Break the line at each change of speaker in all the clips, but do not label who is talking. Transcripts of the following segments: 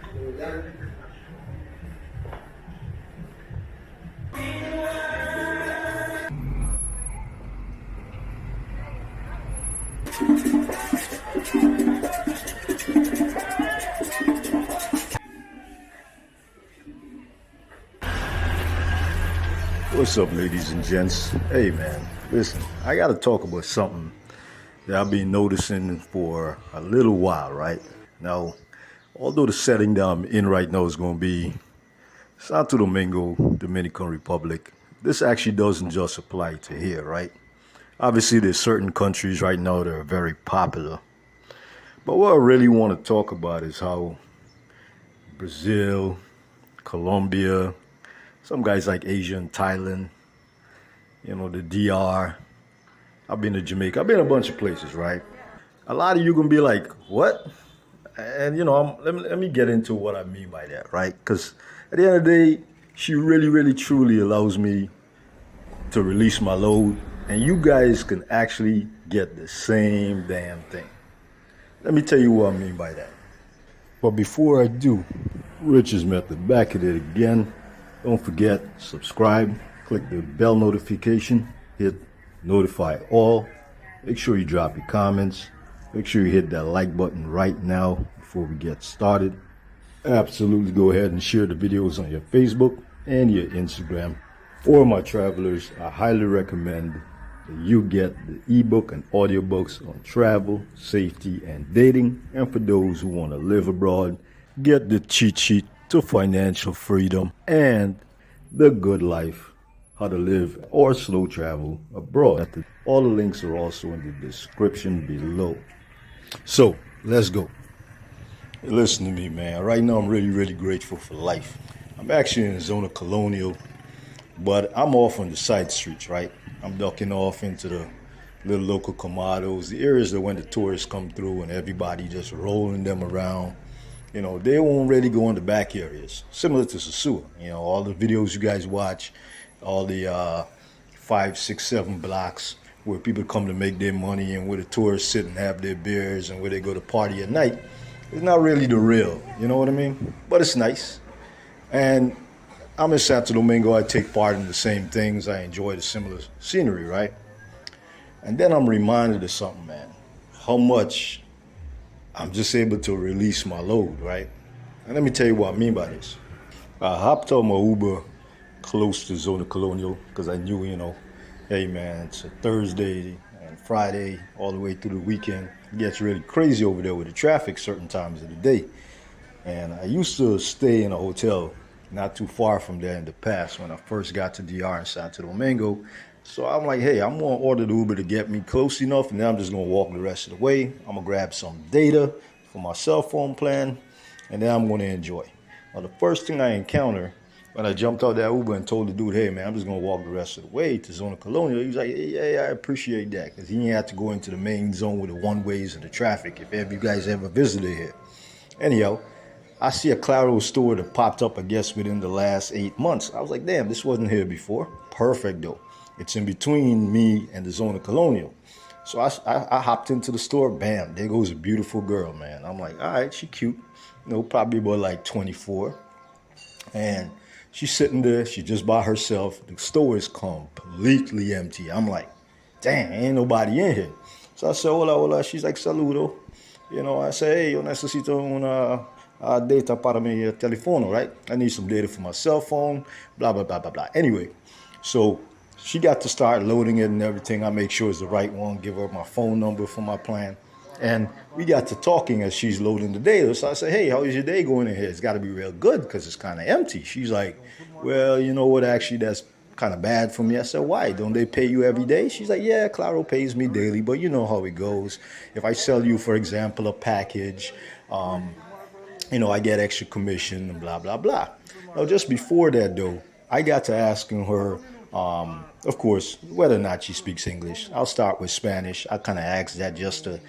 What's up, ladies and gents? Hey, man, listen, I got to talk about something that I've been noticing for a little while, right? Now, although the setting that I'm in right now is going to be Santo Domingo, Dominican Republic, this actually doesn't just apply to here, right? Obviously, there's certain countries right now that are very popular. But what I really want to talk about is how Brazil, Colombia, some guys like Asia and Thailand, the DR. I've been to Jamaica. I've been a bunch of places, right? A lot of you gonna be like, what? And let me get into what I mean by that, right? Because at the end of the day, she really, really, truly allows me to release my load, and you guys can actually get the same damn thing. Let me tell you what I mean by that. But before I do, RichesMethod, back at it again. Don't forget, subscribe, click the bell notification, hit notify all. Make sure you drop your comments. Make sure you hit that like button right now before we get started. Absolutely go ahead and share the videos on your Facebook and your Instagram. For my travelers, I highly recommend that you get the ebook and audiobooks on travel, safety, and dating. And for those who want to live abroad, get the cheat sheet to financial freedom and the good life, how to live or slow travel abroad. All the links are also in the description below. So let's go. Listen to me, man. Right now I'm really, really grateful for life. I'm actually in the zone of Colonial, but I'm off on the side streets, right? I'm ducking off into the little local comados, the areas that when the tourists come through and everybody just rolling them around. They won't really go in the back areas, similar to Sosua. All the videos you guys watch, all the 5, 6, 7 blocks where people come to make their money and where the tourists sit and have their beers and where they go to party at night. It's not really the real, you know what I mean? But it's nice. And I'm in Santo Domingo. I take part in the same things. I enjoy the similar scenery, right? And then I'm reminded of something, man. How much I'm just able to release my load, right? And let me tell you what I mean by this. I hopped on my Uber close to Zona Colonial because I knew, hey man, it's a Thursday and Friday all the way through the weekend. It gets really crazy over there with the traffic certain times of the day. And I used to stay in a hotel not too far from there in the past when I first got to DR in Santo Domingo. So I'm like, hey, I'm going to order the Uber to get me close enough, and then I'm just going to walk the rest of the way. I'm going to grab some data for my cell phone plan, and then I'm going to enjoy. Now, the first thing I encountered when I jumped out that Uber and told the dude, hey, man, I'm just going to walk the rest of the way to Zona Colonial, he was like, yeah, I appreciate that, because he didn't have to go into the main zone with the one-ways and the traffic, if you guys ever visited here. Anyhow, I see a Claro store that popped up, I guess, within the last 8 months. I was like, damn, this wasn't here before. Perfect, though. It's in between me and the Zona Colonial. So I hopped into the store. Bam, there goes a beautiful girl, man. I'm like, all right, she cute. Probably about like 24. And she's sitting there. She just by herself. The store is completely empty. I'm like, damn, ain't nobody in here. So I said, hola, hola. She's like, saludo. I say, hey, yo necesito una data para mi teléfono, right? I need some data for my cell phone, blah, blah, blah, blah, blah. Anyway, so she got to start loading it and everything. I make sure it's the right one, give her my phone number for my plan. And we got to talking as she's loading the data. So I said, hey, how is your day going in here? It's got to be real good because it's kind of empty. She's like, well, you know what, actually, that's kind of bad for me. I said, why? Don't they pay you every day? She's like, yeah, Claro pays me daily, but you know how it goes. If I sell you, for example, a package, I get extra commission and blah, blah, blah. Now, just before that, though, I got to asking her, of course, whether or not she speaks English. I'll start with Spanish. I kind of ask that just to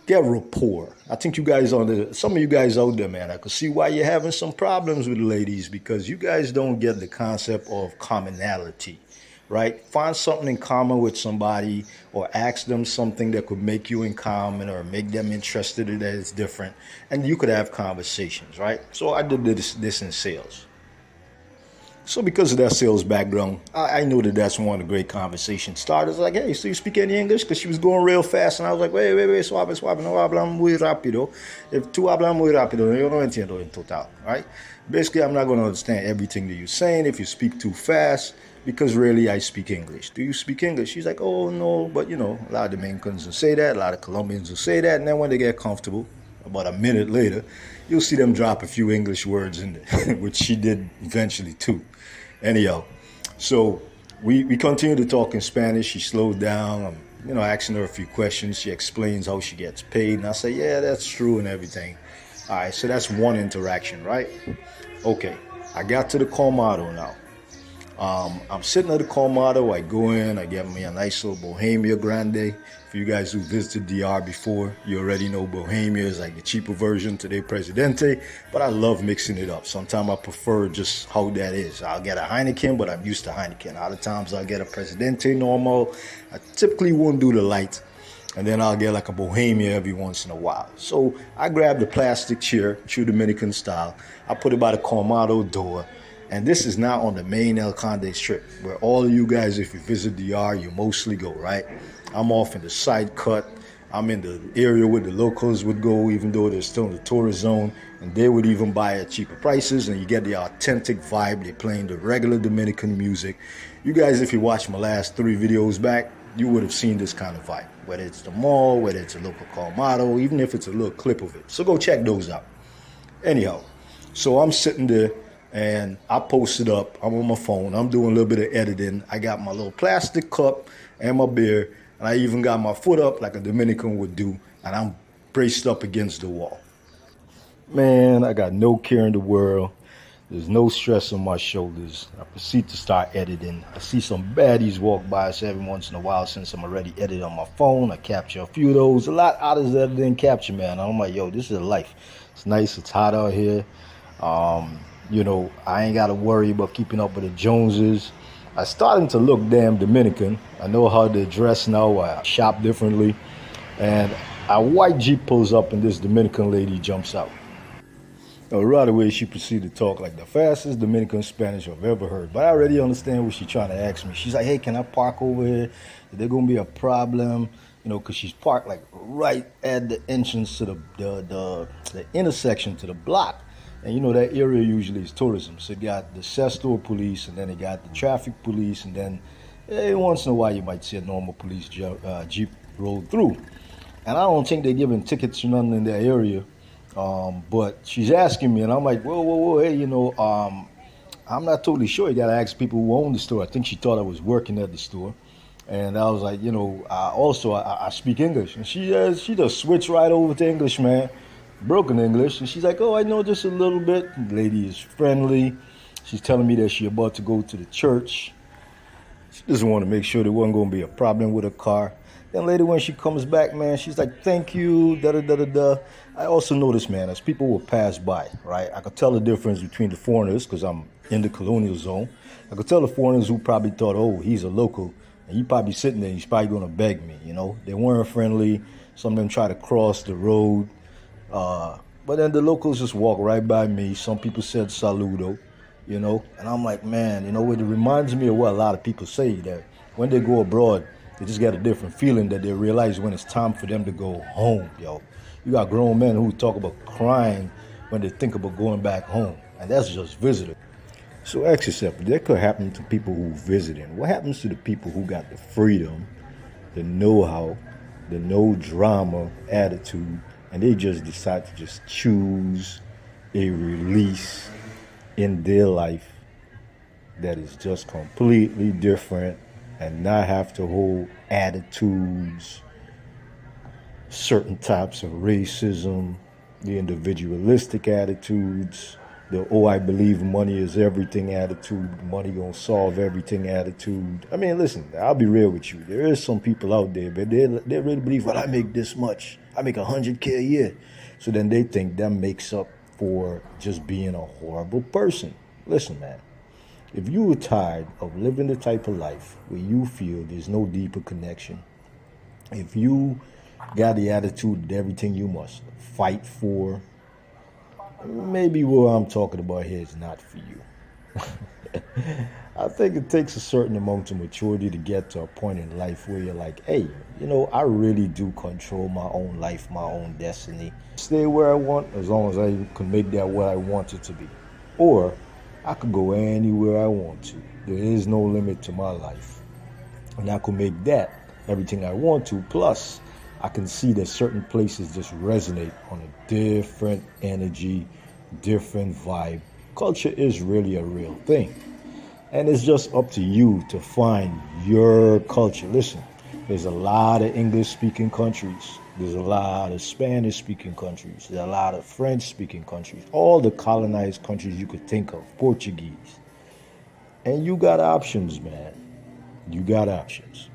get rapport. I think you guys some of you guys out there, man, I could see why you're having some problems with the ladies because you guys don't get the concept of commonality. right? Find something in common with somebody or ask them something that could make you in common or make them interested in that is different. And you could have conversations, right? So I did this in sales. So because of that sales background, I know that that's one of the great conversation starters. Like, hey, so you speak any English? Because she was going real fast. And I was like, wait, suave, suave, no hablan muy rápido. If tú hablan muy rápido, yo no entiendo en total, right? Basically, I'm not going to understand everything that you're saying if you speak too fast, because really I speak English. Do you speak English? She's like, oh, no. But, a lot of Dominicans will say that. A lot of Colombians will say that. And then when they get comfortable, about a minute later, you'll see them drop a few English words in there, which she did eventually too. Anyhow, so we continue to talk in Spanish. She slowed down. I'm, asking her a few questions. She explains how she gets paid. And I say, yeah, that's true and everything. All right, so that's one interaction, right? Okay, I got to the Colmado now. I'm sitting at the Colmado. I go in. I get me a nice little Bohemia Grande. For you guys who visited DR before, you already know Bohemia is like the cheaper version to their Presidente. But I love mixing it up. Sometimes I prefer just how that is. I'll get a Heineken, but I'm used to Heineken. Other times I'll get a Presidente normal. I typically won't do the light. And then I'll get like a Bohemia every once in a while. So I grabbed the plastic chair, true Dominican style. I put it by the Colmado door. And this is not on the main El Conde Strip, where all of you guys, if you visit DR, you mostly go, right? I'm off in the side cut. I'm in the area where the locals would go, even though they're still in the tourist zone. And they would even buy at cheaper prices, and you get the authentic vibe. They're playing the regular Dominican music. You guys, if you watch my last 3 videos back, you would have seen this kind of vibe. Whether it's the mall, whether it's a local Colmado, even if it's a little clip of it. So go check those out. Anyhow, so I'm sitting there. And I posted up. I'm on my phone. I'm doing a little bit of editing. I got my little plastic cup and my beer. And I even got my foot up like a Dominican would do. And I'm braced up against the wall. Man, I got no care in the world. There's no stress on my shoulders. I proceed to start editing. I see some baddies walk by us every once in a while since I'm already editing on my phone. I capture a few of those. A lot out of that than capture, man. I'm like, yo, this is life. It's nice. It's hot out here. I ain't got to worry about keeping up with the Joneses. I starting to look damn Dominican. I know how to dress now. I shop differently. And a white Jeep pulls up and this Dominican lady jumps out. Now, right away, she proceeded to talk like the fastest Dominican Spanish I've ever heard. But I already understand what she's trying to ask me. She's like, hey, can I park over here? Is there going to be a problem? Because she's parked like right at the entrance to the intersection to the block. And that area usually is tourism. So you got the Sesto police, and then you got the traffic police, and then once in a while you might see a normal police Jeep roll through. And I don't think they're giving tickets or nothing in that area. But she's asking me, and I'm like, whoa, hey, I'm not totally sure. You got to ask people who own the store. I think she thought I was working at the store. And I was like, I speak English. And she just switched right over to English, man. Broken English. And she's like, oh, I know just a little bit. The lady is friendly. She's telling me that she's about to go to the church. She just wanted to make sure there wasn't going to be a problem with her car. Then later when she comes back, man, she's like, thank you, da-da-da-da-da. I also noticed, man, as people will pass by, right, I could tell the difference between the foreigners, because I'm in the colonial zone. I could tell the foreigners who probably thought, oh, he's a local, and he probably sitting there, he's probably going to beg me, They weren't friendly. Some of them try to cross the road. But then the locals just walk right by me. Some people said saludo, and I'm like, man, it reminds me of what a lot of people say, that when they go abroad, they just get a different feeling that they realize when it's time for them to go home, yo. You got grown men who talk about crying when they think about going back home, and that's just visitor. So ask yourself, that could happen to people who visiting. What happens to the people who got the freedom, the know-how, the no drama attitude, and they just decide to just choose a release in their life that is just completely different and not have to hold attitudes, certain types of racism, the individualistic attitudes, the I believe money is everything attitude, money gonna solve everything attitude. I mean, listen, I'll be real with you. There is some people out there, but they really believe, well, I make this much. I make $100K a year. So then they think that makes up for just being a horrible person. Listen, man, If you are tired of living the type of life where you feel there's no deeper connection, if you got the attitude that everything you must fight for, maybe what I'm talking about here is not for you. I think it takes a certain amount of maturity to get to a point in life where you're like, hey, I really do control my own life, my own destiny. Stay where I want as long as I can make that what I want it to be. Or I could go anywhere I want to. There is no limit to my life. And I could make that everything I want to. Plus, I can see that certain places just resonate on a different energy, different vibe. Culture is really a real thing. And it's just up to you to find your culture. Listen, there's a lot of English speaking countries. There's a lot of Spanish speaking countries. There's a lot of French speaking countries. All the colonized countries you could think of, Portuguese. And you got options, man. You got options.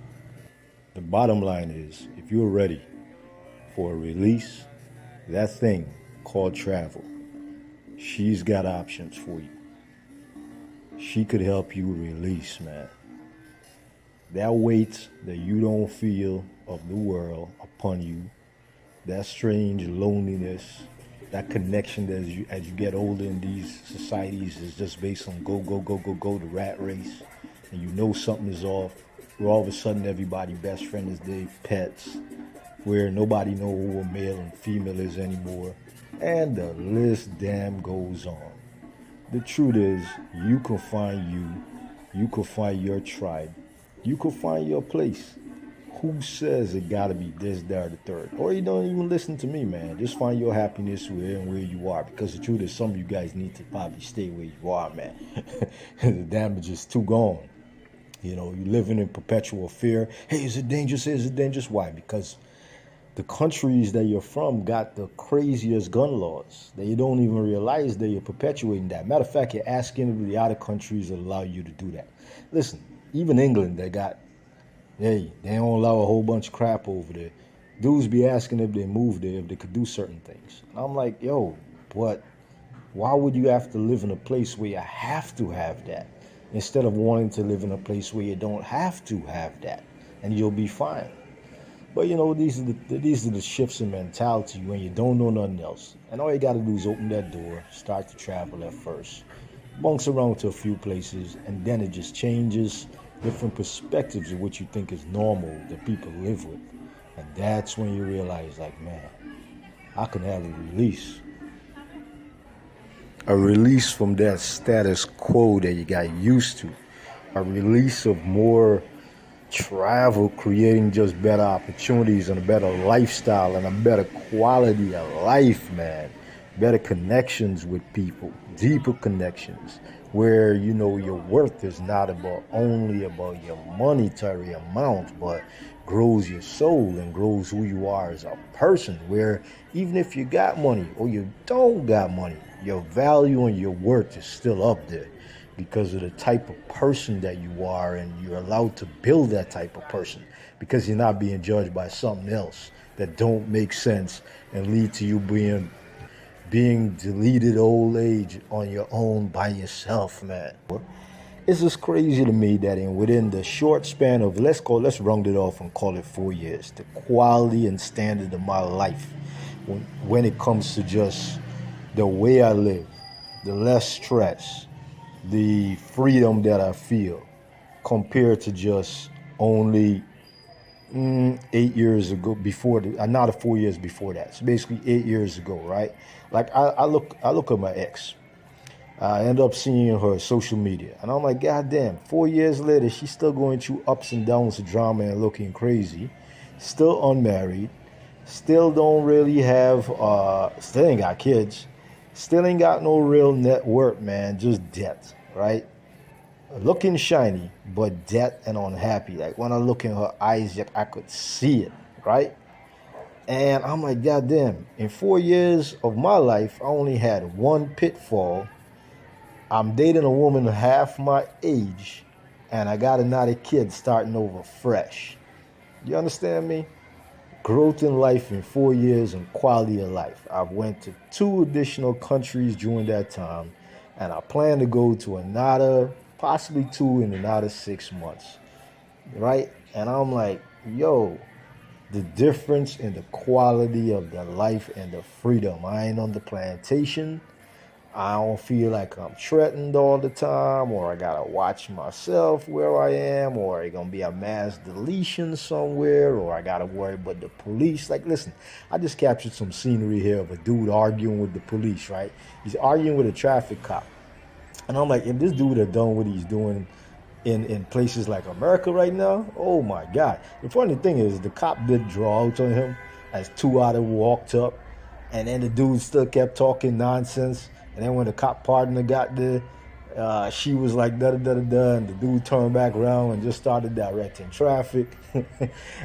The bottom line is, if you're ready for a release, that thing called travel, she's got options for you. She could help you release, man. That weight that you don't feel of the world upon you, that strange loneliness, that connection that as you get older in these societies is just based on go, go, go, go, go, the rat race. And you know something is off, where all of a sudden everybody's best friend is their pets, where nobody know who a male and female is anymore. And the list damn goes on. The truth is, you can find you can find your tribe, you can find your place. Who says it gotta be this, that, or the third? Or you don't even listen to me, man. Just find your happiness where you are. Because the truth is, some of you guys need to probably stay where you are, man. The damage is too gone. You're living in perpetual fear. Hey, is it dangerous? Is it dangerous? Why? Because the countries that you're from got the craziest gun laws. They don't even realize that you're perpetuating that. Matter of fact, you're asking the other countries that allow you to do that. Listen, even England, they don't allow a whole bunch of crap over there. Dudes be asking if they move there, if they could do certain things. And I'm like, yo, but why would you have to live in a place where you have to have that, instead of wanting to live in a place where you don't have to have that, and you'll be fine? But these are the shifts in mentality when you don't know nothing else. And all you got to do is open that door, start to travel at first, bounce around to a few places, and then it just changes different perspectives of what you think is normal that people live with. And that's when you realize, like, man, I can have a release. A release from that status quo that you got used to. A release of more travel, creating just better opportunities and a better lifestyle and a better quality of life, man. Better connections with people, deeper connections, where your worth is not only about your monetary amount, but grows your soul and grows who you are as a person, where even if you got money or you don't got money, your value and your worth is still up there, because of the type of person that you are, and you're allowed to build that type of person because you're not being judged by something else that don't make sense and lead to you being deleted old age on your own by yourself, man. It's just crazy to me that within the short span of, let's round it off and call it 4 years, the quality and standard of my life, when it comes to just the way I live, the less stress, the freedom that I feel, compared to just only 8 years ago, not 4 years before that. So basically 8 years ago, right? Like I look at my ex. I end up seeing her social media, and I'm like, God damn, 4 years later, she's still going through ups and downs of drama and looking crazy, still unmarried, still don't really have, still ain't got kids, still ain't got no real net worth, man, just debt, right? Looking shiny, but debt and unhappy. Like when I look in her eyes, I could see it, right? And I'm like, God damn, in 4 years of my life, I only had one pitfall. I'm dating a woman half my age, and I got another kid starting over fresh. You understand me? Growth in life in 4 years and quality of life. I went to 2 additional countries during that time, and I plan to go to another possibly 2 in another 6 months, right? And I'm like, yo, the difference in the quality of the life and the freedom. I ain't on the plantation. I don't feel like I'm threatened all the time, or I gotta watch myself where I am, or it's gonna be a mass deletion somewhere, or I gotta worry about the police. Like, listen, I just captured some scenery here of a dude arguing with the police, right? He's arguing with a traffic cop. And I'm like, if this dude had done what he's doing in places like America right now, oh my God. The funny thing is, the cop did draw out on him as 2 hours walked up, and then the dude still kept talking nonsense. And then when the cop partner got there, she was like da da da da da, and the dude turned back around and just started directing traffic.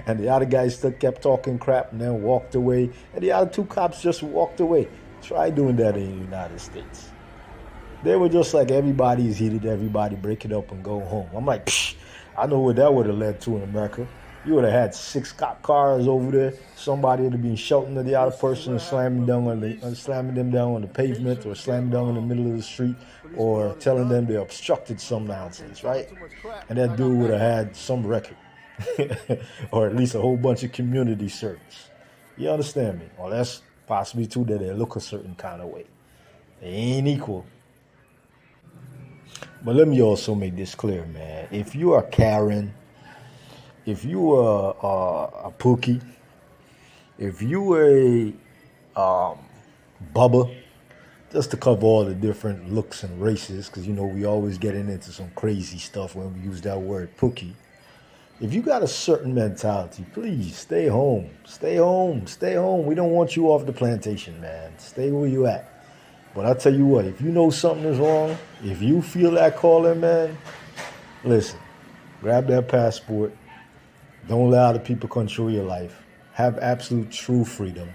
And the other guy still kept talking crap and then walked away. And the other 2 cops just walked away. Try doing that in the United States. They were just like, everybody's heated, everybody break it up and go home. I'm like, psh, I know what that would have led to in America. You would have had 6 cop cars over there. Somebody would have been shouting at the other person and slamming them down on the pavement, or slamming them in the middle of the street, or telling them they obstructed some nonsense, right? And that dude would have had some record, or at least a whole bunch of community service. You understand me? Or that's possibly too that they look a certain kind of way. They ain't equal. But let me also make this clear, man. If you are Karen, if you are a Pookie, if you are a Bubba, just to cover all the different looks and races, because, you know, we always getting into some crazy stuff when we use that word Pookie. If you got a certain mentality, please stay home. Stay home. Stay home. We don't want you off the plantation, man. Stay where you at. But I tell you what, if you know something is wrong, if you feel that calling, man, listen, grab that passport. Don't let other people control your life. Have absolute true freedom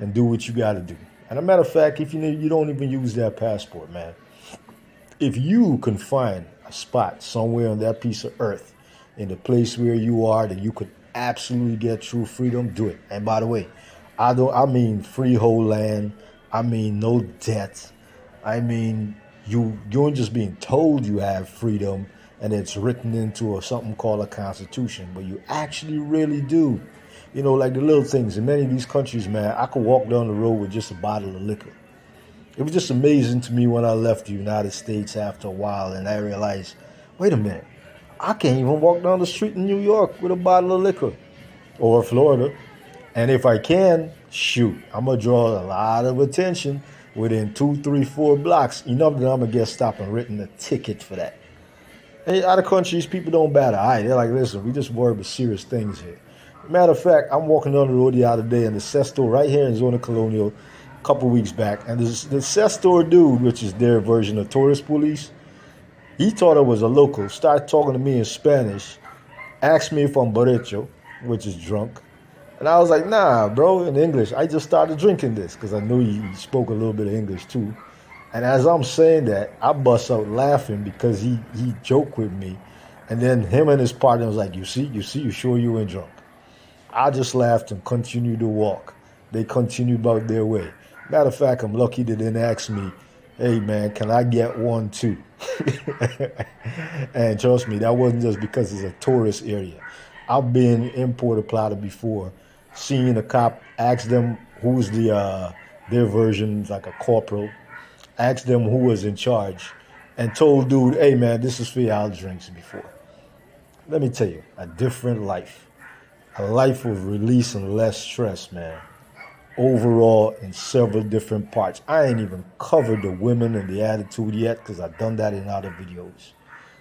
and do what you got to do. And a matter of fact, if you don't even use that passport, man, if you can find a spot somewhere on that piece of earth in the place where you are that you could absolutely get true freedom, do it. And by the way, I mean freehold land. I mean no debt. I mean you ain't just being told you have freedom and it's written into something called a constitution, but you actually really do. You know, like the little things. In many of these countries, man, I could walk down the road with just a bottle of liquor. It was just amazing to me when I left the United States after a while, and I realized, wait a minute, I can't even walk down the street in New York with a bottle of liquor, or Florida. And if I can, shoot, I'm going to draw a lot of attention within 2, 3, 4 blocks. Enough that I'm going to get stopped and written a ticket for that. Hey, other countries, people don't bat an eye. They're like, listen, we just worry about serious things here. Matter of fact, I'm walking down the road the other day in the Sesto right here in Zona Colonial a couple weeks back. And the Sesto dude, which is their version of tourist police, he thought I was a local, started talking to me in Spanish, asked me if I'm borracho, which is drunk. And I was like, nah, bro, in English. I just started drinking this because I knew he spoke a little bit of English too. And as I'm saying that, I bust out laughing because he joked with me. And then him and his partner was like, you see, you sure you ain't drunk? I just laughed and continued to walk. They continued about their way. Matter of fact, I'm lucky they didn't ask me, hey, man, can I get one too? And trust me, that wasn't just because it's a tourist area. I've been in Puerto Plata before, seeing a cop, ask them who's their version, like a corporal, asked them who was in charge, and told dude, hey, man, this is for y'all drinks before. Let me tell you, a different life. A life of release and less stress, man. Overall, in several different parts. I ain't even covered the women and the attitude yet because I've done that in other videos.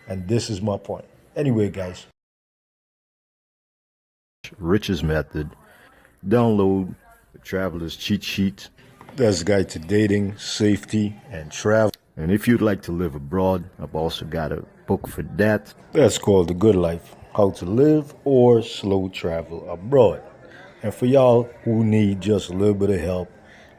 And this is my point. Anyway, guys. RichesMethod. Download the Traveler's Cheat Sheet. That's a guide to dating, safety, and travel. And if you'd like to live abroad, I've also got a book for that. That's called The Good Life. How to Live or Slow Travel Abroad. And for y'all who need just a little bit of help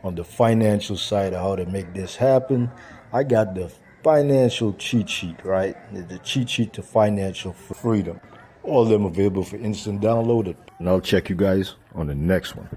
on the financial side of how to make this happen, I got the financial cheat sheet, right? The cheat sheet to financial freedom. All of them available for instant download. And I'll check you guys on the next one.